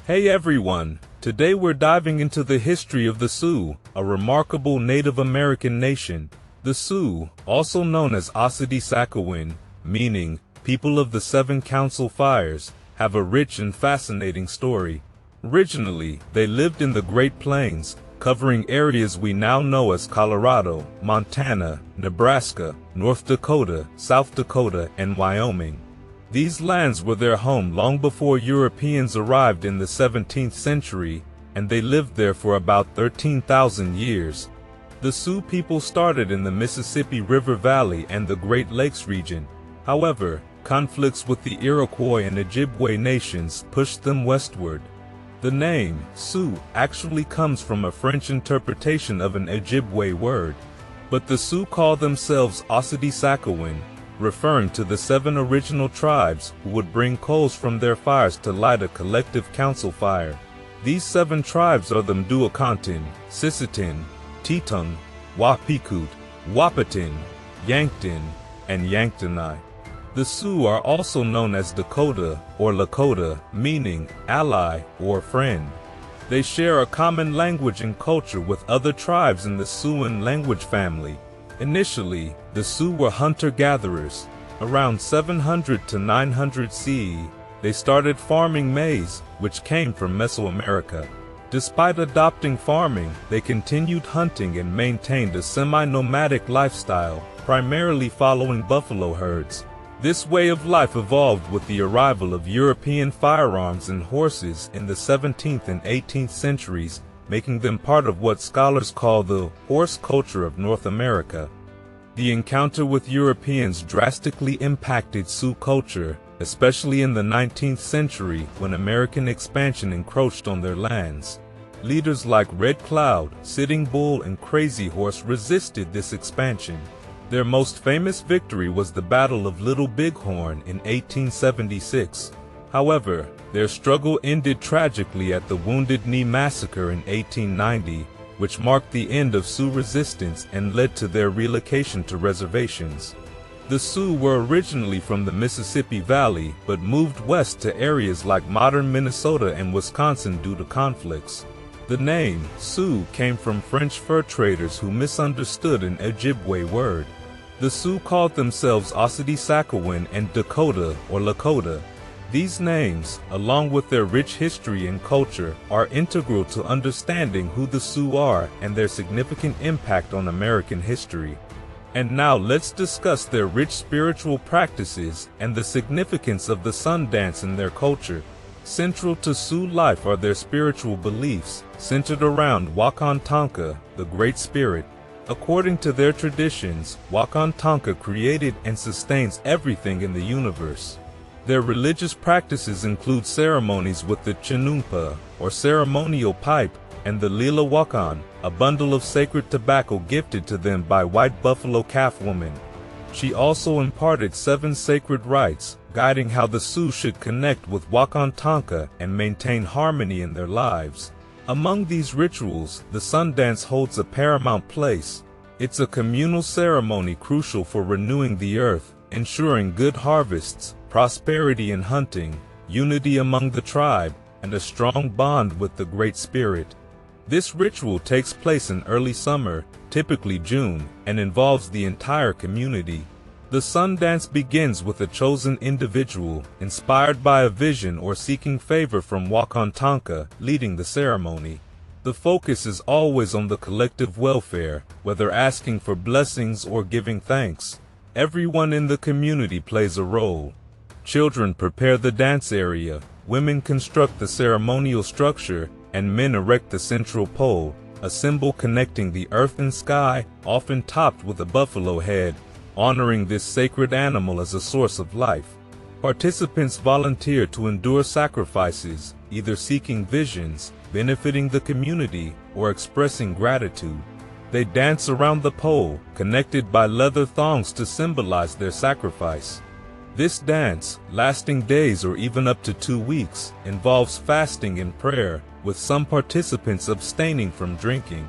Hey everyone, today we're diving into the history of the Sioux, a remarkable Native American nation. The Sioux, also known as Sakowin, meaning people of the Seven Council Fires, have a rich and fascinating story. Originally, they lived in the Great Plains, covering areas we now know as Colorado, Montana, Nebraska, North Dakota, South Dakota, and Wyoming. These lands were their home long before Europeans arrived in the 17th century, and they lived there for about 13,000 years. The Sioux people started in the Mississippi River Valley and the Great Lakes region. However, conflicts with the Iroquois and Ojibwe nations pushed them westward. The name, Sioux, actually comes from a French interpretation of an Ojibwe word. But the Sioux call themselves Sakowin, referring to the 7 original tribes who would bring coals from their fires to light a collective council fire. These 7 tribes are the Mdewakanton, Sisseton, Teton, Wapikut, Wahpeton, Yankton, and Yanktonai. The Sioux are also known as Dakota or Lakota, meaning ally or friend. They share a common language and culture with other tribes in the Siouan language family. Initially, the Sioux were hunter-gatherers. Around 700 to 900 CE, they started farming maize, which came from Mesoamerica. Despite adopting farming, they continued hunting and maintained a semi-nomadic lifestyle, primarily following buffalo herds. This way of life evolved with the arrival of European firearms and horses in the 17th and 18th centuries, making them part of what scholars call the horse culture of North America. The encounter with Europeans drastically impacted Sioux culture, especially in the 19th century when American expansion encroached on their lands. Leaders like Red Cloud, Sitting Bull, and Crazy Horse resisted this expansion. Their most famous victory was the Battle of Little Bighorn in 1876. However, their struggle ended tragically at the Wounded Knee Massacre in 1890, which marked the end of Sioux resistance and led to their relocation to reservations. The Sioux were originally from the Mississippi Valley, but moved west to areas like modern Minnesota and Wisconsin due to conflicts. The name, Sioux, came from French fur traders who misunderstood an Ojibwe word. The Sioux called themselves Sakowin and Dakota or Lakota. These names, along with their rich history and culture, are integral to understanding who the Sioux are and their significant impact on American history. And now let's discuss their rich spiritual practices and the significance of the sun dance in their culture. Central to Sioux life are their spiritual beliefs, centered around Wakantanka, the Great Spirit. According to their traditions, Wakantanka created and sustains everything in the universe. Their religious practices include ceremonies with the Chinumpa, or ceremonial pipe, and the Lila Wakan, a bundle of sacred tobacco gifted to them by White Buffalo Calf Woman. She also imparted 7 sacred rites, guiding how the Sioux should connect with Wakantanka and maintain harmony in their lives. Among these rituals, the sun dance holds a paramount place. It's a communal ceremony crucial for renewing the earth, ensuring good harvests, prosperity in hunting, unity among the tribe, and a strong bond with the Great Spirit. This ritual takes place in early summer, typically June, and involves the entire community. The sun dance begins with a chosen individual, inspired by a vision or seeking favor from Wakantanka, leading the ceremony. The focus is always on the collective welfare, whether asking for blessings or giving thanks. Everyone in the community plays a role. Children prepare the dance area, women construct the ceremonial structure, and men erect the central pole, a symbol connecting the earth and sky, often topped with a buffalo head, honoring this sacred animal as a source of life. Participants volunteer to endure sacrifices, either seeking visions, benefiting the community, or expressing gratitude. They dance around the pole, connected by leather thongs to symbolize their sacrifice. This dance, lasting days or even up to 2 weeks, involves fasting and prayer, with some participants abstaining from drinking.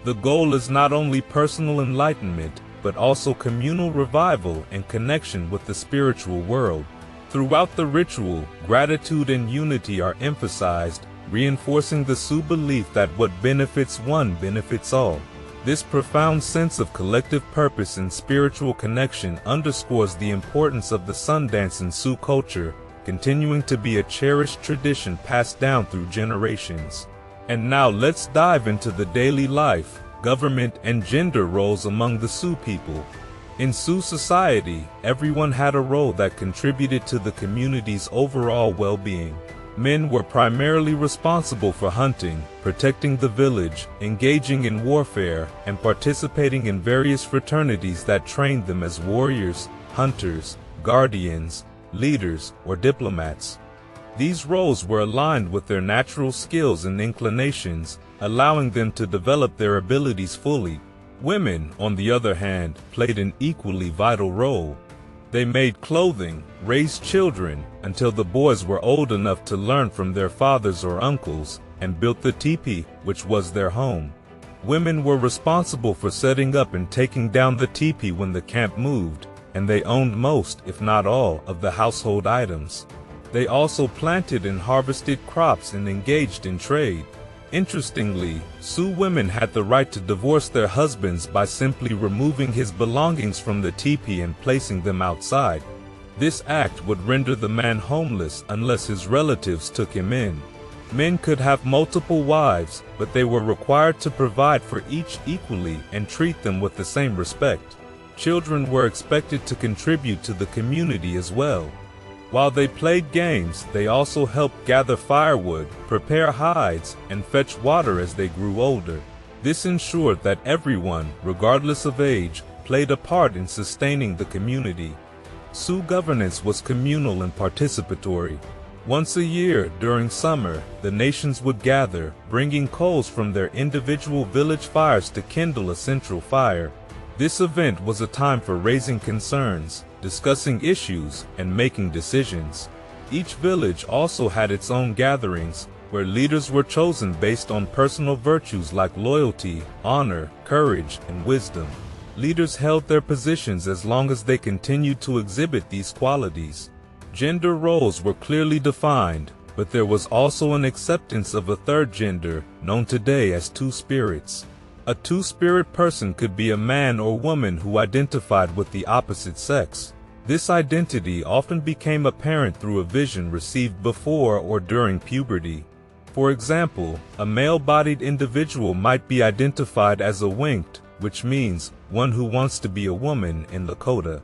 The goal is not only personal enlightenment, but also communal revival and connection with the spiritual world. Throughout the ritual, gratitude and unity are emphasized, reinforcing the Sioux belief that what benefits one benefits all. This profound sense of collective purpose and spiritual connection underscores the importance of the sun dance in Sioux culture, continuing to be a cherished tradition passed down through generations. And now let's dive into the daily life, government, and gender roles among the Sioux people. In Sioux society, everyone had a role that contributed to the community's overall well-being. Men were primarily responsible for hunting, protecting the village, engaging in warfare, and participating in various fraternities that trained them as warriors, hunters, guardians, leaders, or diplomats. These roles were aligned with their natural skills and inclinations, allowing them to develop their abilities fully. Women, on the other hand, played an equally vital role. They made clothing, raised children, until the boys were old enough to learn from their fathers or uncles, and built the teepee, which was their home. Women were responsible for setting up and taking down the teepee when the camp moved, and they owned most, if not all, of the household items. They also planted and harvested crops and engaged in trade. Interestingly, Sioux women had the right to divorce their husbands by simply removing his belongings from the teepee and placing them outside. This act would render the man homeless unless his relatives took him in. Men could have multiple wives, but they were required to provide for each equally and treat them with the same respect. Children were expected to contribute to the community as well. While they played games, they also helped gather firewood, prepare hides, and fetch water as they grew older. This ensured that everyone, regardless of age, played a part in sustaining the community. Sioux governance was communal and participatory. Once a year, during summer, the nations would gather, bringing coals from their individual village fires to kindle a central fire. This event was a time for raising concerns, discussing issues, and making decisions. Each village also had its own gatherings, where leaders were chosen based on personal virtues like loyalty, honor, courage, and wisdom. Leaders held their positions as long as they continued to exhibit these qualities. Gender roles were clearly defined, but there was also an acceptance of a third gender, known today as two-spirits. A two-spirit person could be a man or woman who identified with the opposite sex. This identity often became apparent through a vision received before or during puberty. For example, a male-bodied individual might be identified as a winked, which means one who wants to be a woman in Lakota.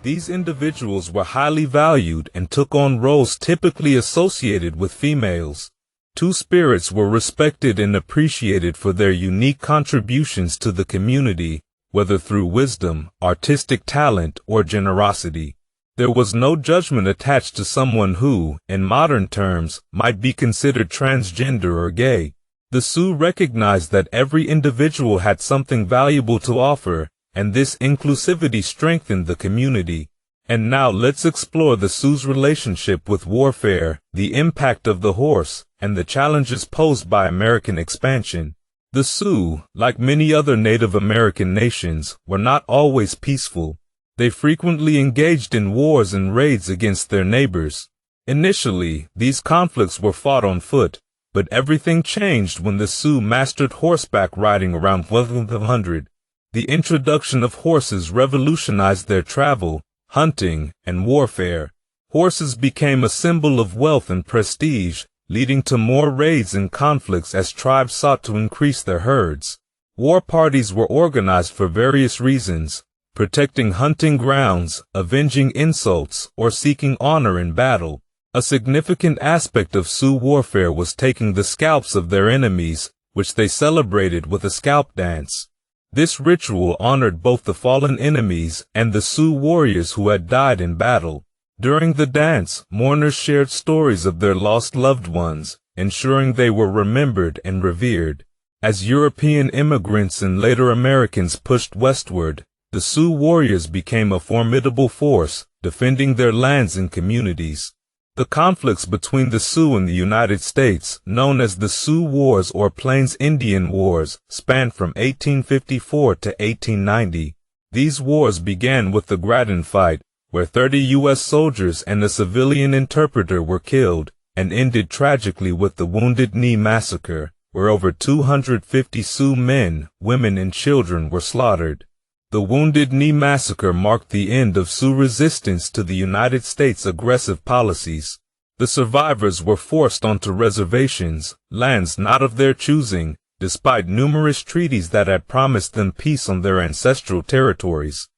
These individuals were highly valued and took on roles typically associated with females. Two-spirits were respected and appreciated for their unique contributions to the community, whether through wisdom, artistic talent, or generosity. There was no judgment attached to someone who, in modern terms, might be considered transgender or gay. The Sioux recognized that every individual had something valuable to offer, and this inclusivity strengthened the community. And now let's explore the Sioux's relationship with warfare, the impact of the horse, and the challenges posed by American expansion. The Sioux, like many other Native American nations, were not always peaceful. They frequently engaged in wars and raids against their neighbors. Initially, these conflicts were fought on foot, but everything changed when the Sioux mastered horseback riding around 1200. The introduction of horses revolutionized their travel, hunting, and warfare. Horses became a symbol of wealth and prestige, leading to more raids and conflicts as tribes sought to increase their herds. War parties were organized for various reasons, protecting hunting grounds, avenging insults, or seeking honor in battle. A significant aspect of Sioux warfare was taking the scalps of their enemies, which they celebrated with a scalp dance. This ritual honored both the fallen enemies and the Sioux warriors who had died in battle. During the dance, mourners shared stories of their lost loved ones, ensuring they were remembered and revered. As European immigrants and later Americans pushed westward, the Sioux warriors became a formidable force, defending their lands and communities. The conflicts between the Sioux and the United States, known as the Sioux Wars or Plains Indian Wars, spanned from 1854 to 1890. These wars began with the Gratin Fight, where 30 U.S. soldiers and a civilian interpreter were killed, and ended tragically with the Wounded Knee Massacre, where over 250 Sioux men, women, and children were slaughtered. The Wounded Knee Massacre marked the end of Sioux resistance to the United States' aggressive policies. The survivors were forced onto reservations, lands not of their choosing, despite numerous treaties that had promised them peace on their ancestral territories.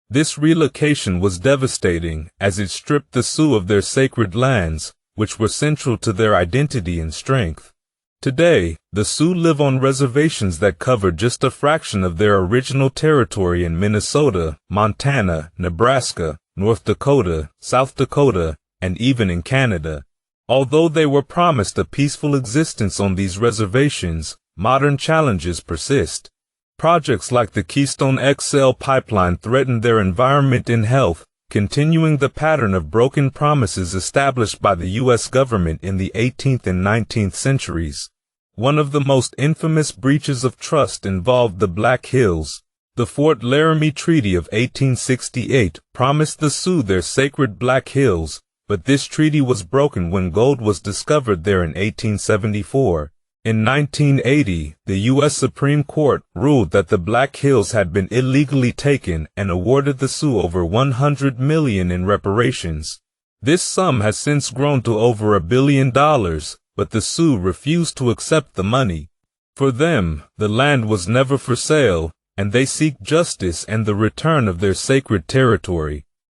This relocation was devastating, as it stripped the Sioux of their sacred lands, which were central to their identity and strength. Today, the Sioux live on reservations that cover just a fraction of their original territory in Minnesota, Montana, Nebraska, North Dakota, South Dakota, and even in Canada. Although they were promised a peaceful existence on these reservations, modern challenges persist. Projects like the Keystone XL pipeline threaten their environment and health, continuing the pattern of broken promises established by the U.S. government in the 18th and 19th centuries. One of the most infamous breaches of trust involved the Black Hills. The Fort Laramie Treaty of 1868 promised the Sioux their sacred Black Hills, but this treaty was broken when gold was discovered there in 1874. In 1980, the U.S. Supreme Court ruled that the Black Hills had been illegally taken and awarded the Sioux over $100 million in reparations. This sum has since grown to over $1 billion, but the Sioux refused to accept the money. For them, the land was never for sale, and they seek justice and the return of their sacred territory.